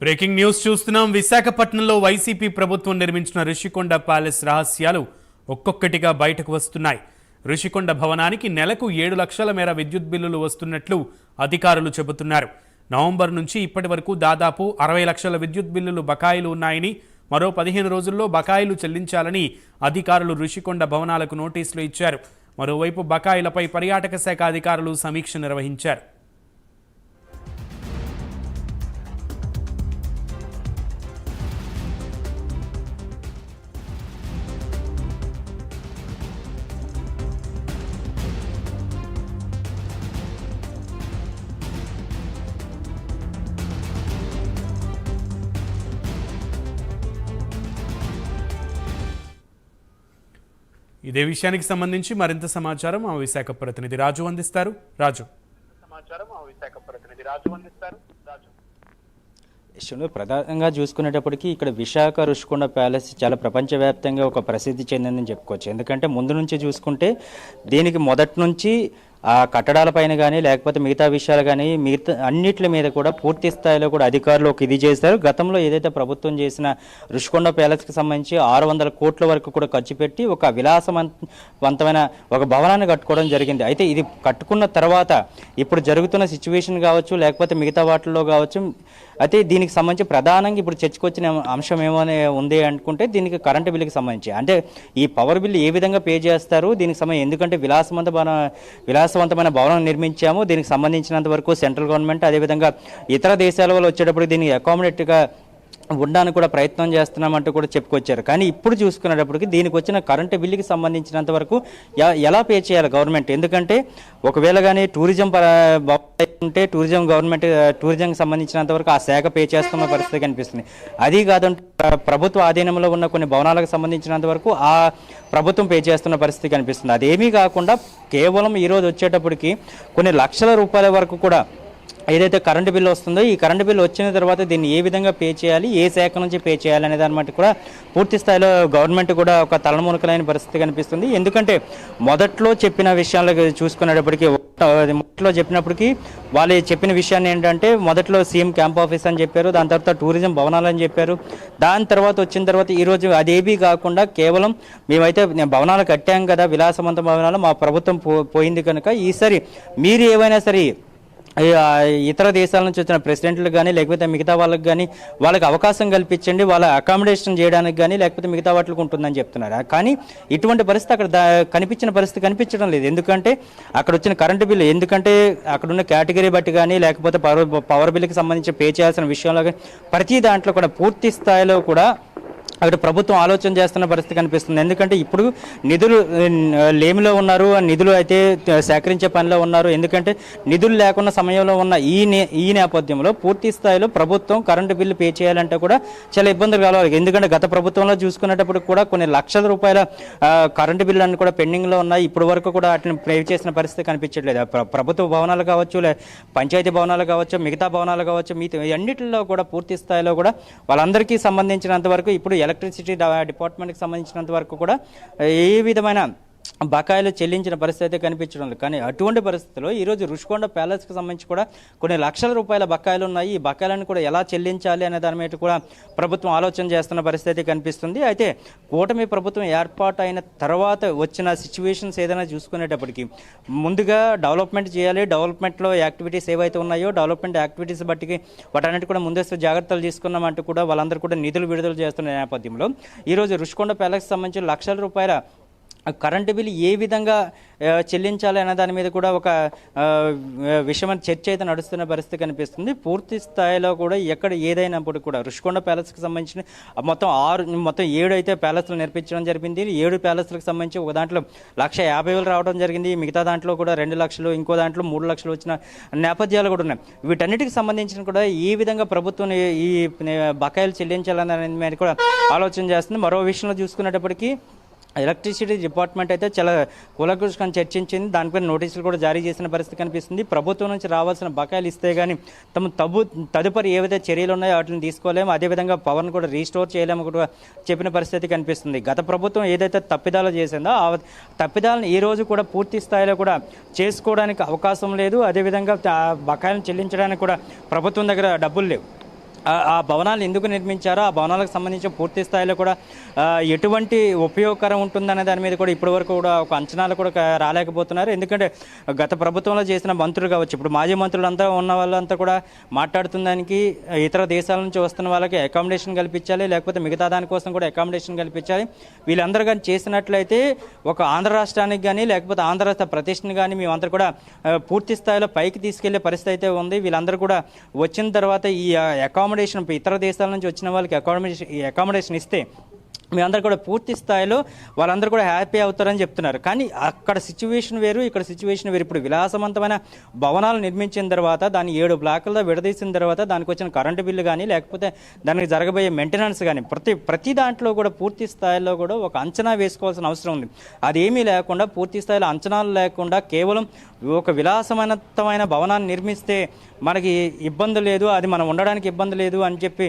Breaking news చూస్తున్నాం. విశాఖపట్నంలో YCP ప్రభుత్వం నిర్మించిన ఋషికొండ ప్యాలెస్ రహస్యాలు ఒక్కొక్కటిగా బయటకు వస్తున్నాయి. ఋషికొండ భవనానికి నెలకు 7 లక్షల మేర విద్యుత్ బిల్లులు వస్తున్నట్లు అధికారులు చెబుతున్నారు. నవంబర్ నుంచి ఇప్పటి వరకు దాదాపు 60 లక్షల విద్యుత్ బిల్లులు బకాయిలు ఉన్నాయని, మరో 15 రోజుల్లో బకాయిలు చెల్లించాలని అధికారులు ఋషికొండ భవనాలకు నోటీసులు ఇచ్చారు. మరోవైపు బకాయిలపై పర్యాటక శాఖ అధికారులు సమీక్ష నిర్వహించారు. ఇదే విషయానికి సంబంధించి మరింత సమాచారం మా విశాఖ ప్రతినిధి రాజు అందిస్తారు. రాజు ప్రధానంగా చూసుకునేటప్పటికీ ఇక్కడ విశాఖ ఋషికొండ ప్యాలెస్ చాలా ప్రపంచవ్యాప్తంగా ఒక ప్రసిద్ధి చెందిందని చెప్పుకోవచ్చు. ఎందుకంటే ముందు నుంచి చూసుకుంటే దీనికి మొదటి నుంచి ఆ కట్టడాలపైన కానీ లేకపోతే మిగతా విషయాలు కానీ మిగతా అన్నిటి మీద కూడా పూర్తి స్థాయిలో కూడా అధికారులు ఒక ఇది చేశారు. గతంలో ఏదైతే ప్రభుత్వం చేసిన ఋషికొండ ప్యాలెస్కి సంబంధించి 600 కోట్ల వరకు కూడా ఖర్చు పెట్టి ఒక విలాసవంతమైన ఒక భవనాన్ని కట్టుకోవడం జరిగింది. అయితే ఇది కట్టుకున్న తర్వాత ఇప్పుడు జరుగుతున్న సిచ్యువేషన్ కావచ్చు లేకపోతే మిగతా వాటిల్లో కావచ్చు, అయితే దీనికి సంబంధించి ప్రధానంగా ఇప్పుడు చర్చకొచ్చిన అంశం ఏమని ఉంది అనుకుంటే దీనికి కరెంటు బిల్లుకి సంబంధించి, అంటే ఈ పవర్ బిల్లు ఏ విధంగా పే చేస్తారు దీనికి సంబంధించి, ఎందుకంటే విలాసవంతమైన భవనం నిర్మించాము, దీనికి సంబంధించినంత వరకు సెంట్రల్ గవర్నమెంట్ అదేవిధంగా ఇతర దేశాల వల్ల వచ్చేటప్పుడు దీనికి అకామిడేట్గా ఉండడానికి కూడా ప్రయత్నం చేస్తున్నామంటూ కూడా చెప్పుకొచ్చారు. కానీ ఇప్పుడు చూసుకునేటప్పటికి దీనికి వచ్చిన కరెంటు బిల్లుకి సంబంధించినంత వరకు ఎలా పే చేయాలి గవర్నమెంట్, ఎందుకంటే ఒకవేళ కానీ టూరిజం ఉంటే టూరిజంకి సంబంధించినంత వరకు ఆ శాఖ పే చేస్తున్న పరిస్థితి కనిపిస్తుంది. అది కాదంటే ప్రభుత్వ ఆధీనంలో ఉన్న కొన్ని భవనాలకు సంబంధించినంత వరకు ఆ ప్రభుత్వం పే చేస్తున్న పరిస్థితి కనిపిస్తుంది. అదేమీ కాకుండా కేవలం ఈరోజు వచ్చేటప్పటికి కొన్ని లక్షల రూపాయల వరకు కూడా ఏదైతే కరెంటు బిల్లు వస్తుందో ఈ కరెంటు బిల్లు వచ్చిన తర్వాత దీన్ని ఏ విధంగా పే చేయాలి, ఏ శాఖ నుంచి పే చేయాలి అనే దాని బట్టి కూడా పూర్తి స్థాయిలో గవర్నమెంట్ కూడా ఒక తలమునకలైన పరిస్థితి కనిపిస్తుంది. ఎందుకంటే మొదట్లో చెప్పిన విషయాలు చూసుకునేటప్పటికీ మొదట్లో చెప్పినప్పటికీ వాళ్ళు చెప్పిన విషయాన్ని ఏంటంటే మొదట్లో సీఎం క్యాంప్ ఆఫీస్ అని చెప్పారు, దాని తర్వాత టూరిజం భవనాలు అని చెప్పారు. దాని తర్వాత వచ్చిన తర్వాత ఈరోజు అదేబీ కాకుండా కేవలం మేమైతే భవనాలు కట్టాం కదా, విలాసవంత భవనాలు మా ప్రభుత్వం పోయింది కనుక ఈసారి మీరు ఏవైనా సరే ఇతర దేశాల నుంచి వచ్చిన ప్రెసిడెంట్లకు కానీ లేకపోతే మిగతా వాళ్ళకి కానీ వాళ్ళకి అవకాశం కల్పించండి, వాళ్ళ అకామిడేషన్ చేయడానికి కానీ లేకపోతే మిగతా వాటికి ఉంటుందని చెప్తున్నారు. కానీ ఇటువంటి పరిస్థితి అక్కడ కనిపించడం లేదు. ఎందుకంటే అక్కడ వచ్చిన కరెంటు బిల్లు, ఎందుకంటే అక్కడ ఉన్న కేటగిరీ బట్టి కానీ లేకపోతే పవర్ బిల్లుకి సంబంధించి పే చేయాల్సిన విషయంలో కానీ ప్రతి దాంట్లో కూడా పూర్తి స్థాయిలో కూడా అక్కడ ప్రభుత్వం ఆలోచన చేస్తున్న పరిస్థితి కనిపిస్తుంది. ఎందుకంటే ఇప్పుడు నిధులు లేమిలో ఉన్నారు, నిధులు అయితే సేకరించే పనిలో ఉన్నారు. ఎందుకంటే నిధులు లేకున్న సమయంలో ఉన్న ఈ నేపథ్యంలో పూర్తి స్థాయిలో ప్రభుత్వం కరెంటు బిల్లు పే చేయాలంటే కూడా చాలా ఇబ్బందులు కలవాలి. ఎందుకంటే గత ప్రభుత్వంలో చూసుకునేటప్పుడు కూడా కొన్ని లక్షల రూపాయల కరెంటు బిల్లు అన్ని కూడా పెండింగ్లో ఉన్నాయి. ఇప్పటి వరకు కూడా వాటిని పే చేసిన పరిస్థితి కనిపించట్లేదు. ప్రభుత్వ భవనాలు కావచ్చు, పంచాయతీ భవనాలు కావచ్చు, మిగతా భవనాలు కావచ్చు, మిగతా అన్నింటిలో కూడా పూర్తి స్థాయిలో కూడా వాళ్ళందరికీ సంబంధించినంత వరకు ఇప్పుడు ఎలక్ట్రిసిటీ డిపార్ట్మెంట్కి సంబంధించినంత వరకు కూడా ఏ విధమైన బకాయిలు చెల్లించిన పరిస్థితి అయితే కనిపించడం లేదు. కానీ అటువంటి పరిస్థితుల్లో ఈరోజు ఋషికొండ ప్యాలెస్కి సంబంధించి కూడా కొన్ని లక్షల రూపాయల బకాయిలు ఉన్నాయి. ఈ బకాయిలను కూడా ఎలా చెల్లించాలి అనే దాని మీద కూడా ప్రభుత్వం ఆలోచన చేస్తున్న పరిస్థితి కనిపిస్తుంది. అయితే కూటమి ప్రభుత్వం ఏర్పాటు అయిన తర్వాత వచ్చిన సిచ్యువేషన్స్ ఏదైనా చూసుకునేటప్పటికీ ముందుగా డెవలప్మెంట్ చేయాలి. డెవలప్మెంట్లో యాక్టివిటీస్ ఏవైతే ఉన్నాయో డెవలప్మెంట్ యాక్టివిటీస్ బట్టి వాటన్నిటి కూడా ముందస్తు జాగ్రత్తలు తీసుకున్నామంటూ కూడా వాళ్ళందరూ కూడా నిధులు విడుదల చేస్తున్న నేపథ్యంలో ఈరోజు ఋషికొండ ప్యాలెస్కి సంబంధించి లక్షల రూపాయల కరెంటు బిల్లు ఏ విధంగా చెల్లించాలి అనే దాని మీద కూడా ఒక విషయమైన చర్చ అయితే నడుస్తున్న పరిస్థితి కనిపిస్తుంది. పూర్తి స్థాయిలో కూడా ఎక్కడ ఏదైనప్పుడు కూడా ఋషికొండ ప్యాలెస్కి సంబంధించిన మొత్తం 7 అయితే ప్యాలెస్లు నిర్మించడం జరిగింది. 7 ప్యాలెస్లకు సంబంధించి ఒక దాంట్లో 1,50,000 రావడం జరిగింది. మిగతా దాంట్లో కూడా 2 లక్షలు, ఇంకో దాంట్లో 3 లక్షలు వచ్చిన నేపథ్యాలు కూడా ఉన్నాయి. వీటన్నిటికి సంబంధించిన కూడా ఏ విధంగా ప్రభుత్వం ఈ బకాయిలు చెల్లించాలనే మీద కూడా ఆలోచన చేస్తుంది. మరో విషయంలో చూసుకునేటప్పటికీ ఎలక్ట్రిసిటీ డిపార్ట్మెంట్ అయితే చాలా కూలంకషంగా చర్చించింది. దానిపై నోటీసులు కూడా జారీ చేసిన పరిస్థితి కనిపిస్తుంది. ప్రభుత్వం నుంచి రావాల్సిన బకాయిలు ఇస్తే కానీ తదుపరి ఏవైతే చర్యలు ఉన్నాయో వాటిని తీసుకోలేము, అదేవిధంగా పవర్ను కూడా రీస్టోర్ చేయలేము కూడా చెప్పిన పరిస్థితి కనిపిస్తుంది. గత ప్రభుత్వం ఏదైతే తప్పిదాలు చేసిందో ఆ తప్పిదాలను ఈ రోజు కూడా పూర్తి స్థాయిలో కూడా చేసుకోవడానికి అవకాశం లేదు. అదేవిధంగా బకాయిలను చెల్లించడానికి కూడా ప్రభుత్వం దగ్గర డబ్బులు లేవు. ఆ భవనాలు ఎందుకు నిర్మించారో, ఆ భవనాలకు సంబంధించిన పూర్తి స్థాయిలో కూడా ఎటువంటి ఉపయోగకరం ఉంటుందనే దాని మీద కూడా ఇప్పటివరకు కూడా ఒక అంచనాలు కూడా రాలేకపోతున్నారు. ఎందుకంటే గత ప్రభుత్వంలో చేసిన మంత్రులు కావచ్చు, ఇప్పుడు మాజీ మంత్రులంతా ఉన్న వాళ్ళంతా కూడా మాట్లాడుతున్న దానికి ఇతర దేశాల నుంచి వస్తున్న వాళ్ళకి అకామిడేషన్ కల్పించాలి, లేకపోతే మిగతా దానికోసం కూడా అకామిడేషన్ కల్పించాలి. వీళ్ళందరూ కానీ చేసినట్లయితే ఒక ఆంధ్ర రాష్ట్రానికి కానీ లేకపోతే ఆంధ్ర రాష్ట్ర ప్రతిష్టని కానీ మేమందరూ కూడా పూర్తి స్థాయిలో పైకి తీసుకెళ్లే పరిస్థితి అయితే ఉంది. వీళ్ళందరూ కూడా వచ్చిన తర్వాత ఈ అకామిడేషన్ ఇతర దేశాల నుంచి వచ్చిన వాళ్ళకి అకామిడేషన్ ఇస్తే మేమందరూ కూడా పూర్తి స్థాయిలో వాళ్ళందరూ కూడా హ్యాపీ అవుతారని చెప్తున్నారు. కానీ అక్కడ సిచ్యువేషన్ వేరు, ఇక్కడ సిచ్యువేషన్ వేరు. ఇప్పుడు విలాసవంతమైన భవనాలు నిర్మించిన తర్వాత దాన్ని 7 బ్లాకుల్లో విడదీసిన తర్వాత దానికి వచ్చిన కరెంటు బిల్లు కానీ లేకపోతే దానికి జరగబోయే మెయింటెనెన్స్ కానీ ప్రతి దాంట్లో కూడా పూర్తి స్థాయిలో కూడా ఒక అంచనా వేసుకోవాల్సిన అవసరం ఉంది. అదేమీ లేకుండా పూర్తి స్థాయిలో అంచనాలు లేకుండా కేవలం ఒక విలాసవంతమైన భవనాన్ని నిర్మిస్తే మనకి ఇబ్బంది లేదు, అది మనం ఉండడానికి ఇబ్బంది లేదు అని చెప్పి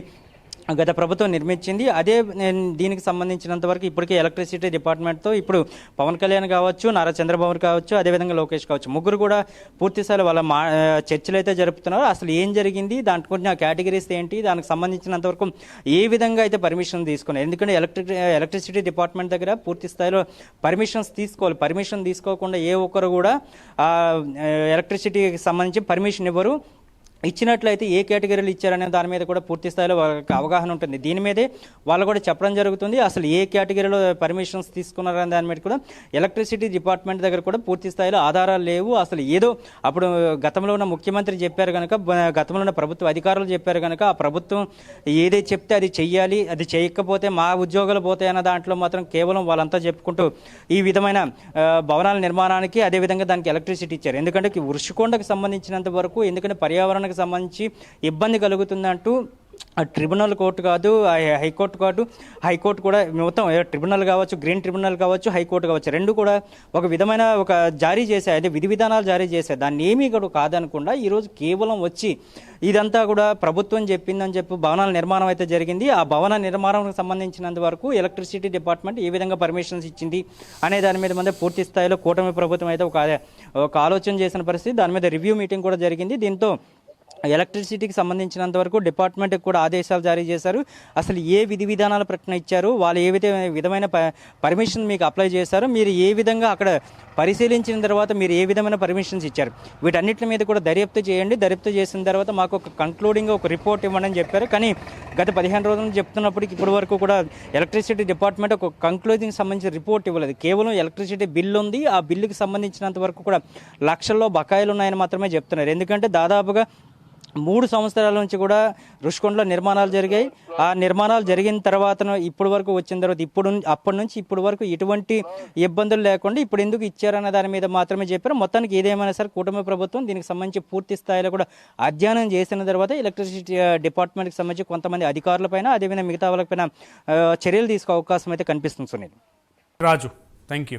గత ప్రభుత్వం నిర్మించింది. అదే దీనికి సంబంధించినంత వరకు ఇప్పటికే ఎలక్ట్రిసిటీ డిపార్ట్మెంట్తో ఇప్పుడు పవన్ కళ్యాణ్ కావచ్చు, నారా చంద్రబాబు కావచ్చు, అదేవిధంగా లోకేష్ కావచ్చు, ముగ్గురు కూడా పూర్తి స్థాయిలో వాళ్ళ చర్చలు అయితే జరుపుతున్నారు. అసలు ఏం జరిగింది, దాంట్లో కొంచెం కేటగిరీస్ ఏంటి, దానికి సంబంధించినంత వరకు ఏ విధంగా అయితే పర్మిషన్ తీసుకున్నారు. ఎందుకంటే ఎలక్ట్రిసిటీ డిపార్ట్మెంట్ దగ్గర పూర్తి స్థాయిలో పర్మిషన్స్ తీసుకోవాలి. పర్మిషన్ తీసుకోకుండా ఏ ఒక్కరు కూడా ఎలక్ట్రిసిటీకి సంబంధించి పర్మిషన్ ఇవ్వరు. ఇచ్చినట్లయితే ఏ కేటగిరీలు ఇచ్చారనే దాని మీద కూడా పూర్తి స్థాయిలో వాళ్ళకి అవగాహన ఉంటుంది. దీని మీదే వాళ్ళు కూడా చెప్పడం జరుగుతుంది. అసలు ఏ కేటగిరీలో పర్మిషన్స్ తీసుకున్నారనే దాని మీద కూడా ఎలక్ట్రిసిటీ డిపార్ట్మెంట్ దగ్గర కూడా పూర్తి స్థాయిలో ఆధారాలు లేవు. అసలు ఏదో అప్పుడు గతంలో ఉన్న ముఖ్యమంత్రి చెప్పారు కనుక, గతంలో ఉన్న ప్రభుత్వ అధికారులు చెప్పారు కనుక ఆ ప్రభుత్వం ఏదైతే చెప్తే అది చెయ్యాలి, అది చేయకపోతే మా ఉద్యోగాలు పోతాయన్న దాంట్లో మాత్రం కేవలం వాళ్ళంతా చెప్పుకుంటూ ఈ విధమైన భవనాల నిర్మాణానికి అదేవిధంగా దానికి ఎలక్ట్రిసిటీ ఇచ్చారు. ఎందుకంటే ఋషికొండకు సంబంధించినంత వరకు ఎందుకంటే పర్యావరణ సంబంధించి ఇబ్బంది కలుగుతుందంటూ ట్రిబ్యునల్ కోర్టు కాదు, హైకోర్టు కూడా మొత్తం ట్రిబ్యునల్ కావచ్చు, గ్రీన్ ట్రిబ్యునల్ కావచ్చు, హైకోర్టు కావచ్చు, రెండు కూడా ఒక విధమైన ఒక జారీ చేశాయి, అదే విధి విధానాలు జారీ చేశాయి. దాన్ని ఏమీ కూడా కాదనకుండా ఈరోజు కేవలం వచ్చి ఇదంతా కూడా ప్రభుత్వం చెప్పిందని చెప్పి భవనాల నిర్మాణం అయితే జరిగింది. ఆ భవన నిర్మాణానికి సంబంధించినంత వరకు ఎలక్ట్రిసిటీ డిపార్ట్మెంట్ ఏ విధంగా పర్మిషన్స్ ఇచ్చింది అనే దాని మీద పూర్తి స్థాయిలో కూటమి ప్రభుత్వం అయితే ఒక ఆలోచన చేసిన పరిస్థితి. దాని మీద రివ్యూ మీటింగ్ కూడా జరిగింది. దీంతో ఎలక్ట్రిసిటీకి సంబంధించినంత వరకు డిపార్ట్మెంట్కి కూడా ఆదేశాలు జారీ చేశారు. అసలు ఏ విధి విధానాల ప్రకటన ఇచ్చారు, వాళ్ళు ఏ విధమైన పర్మిషన్ మీకు అప్లై చేశారు, మీరు ఏ విధంగా అక్కడ పరిశీలించిన తర్వాత మీరు ఏ విధమైన పర్మిషన్స్ ఇచ్చారు, వీటన్నిటి మీద కూడా దర్యాప్తు చేయండి. దర్యాప్తు చేసిన తర్వాత మాకు ఒక కంక్లూడింగ్ ఒక రిపోర్ట్ ఇవ్వండి అని చెప్పారు. కానీ గత 15 రోజుల నుంచి చెప్తున్నప్పటికీ ఇప్పటి వరకు కూడా ఎలక్ట్రిసిటీ డిపార్ట్మెంట్ ఒక కంక్లూడింగ్ సంబంధించిన రిపోర్ట్ ఇవ్వలేదు. కేవలం ఎలక్ట్రిసిటీ బిల్లు ఉంది, ఆ బిల్లుకి సంబంధించినంత వరకు కూడా లక్షల్లో బకాయిలు ఉన్నాయని మాత్రమే చెప్తున్నారు. ఎందుకంటే దాదాపుగా 3 సంవత్సరాల నుంచి కూడా ఋషికొండలో నిర్మాణాలు జరిగాయి. ఆ నిర్మాణాలు జరిగిన తర్వాత ఇప్పటి వరకు వచ్చిన తర్వాత అప్పటి నుంచి ఇప్పటి వరకు ఎటువంటి ఇబ్బందులు లేకుండా ఇప్పుడు ఎందుకు ఇచ్చారన్న దాని మీద మాత్రమే చెప్పారు. మొత్తానికి ఏదేమైనా సరే కూటమి ప్రభుత్వం దీనికి సంబంధించి పూర్తి స్థాయిలో కూడా అధ్యయనం చేసిన తర్వాత ఎలక్ట్రిసిటీ డిపార్ట్మెంట్కి సంబంధించి కొంతమంది అధికారులపైన అదేవిధంగా మిగతా వాళ్ళపైన చర్యలు తీసుకో అవకాశం అయితే కనిపిస్తుంది. సునీల్, రాజు, థ్యాంక్ యూ.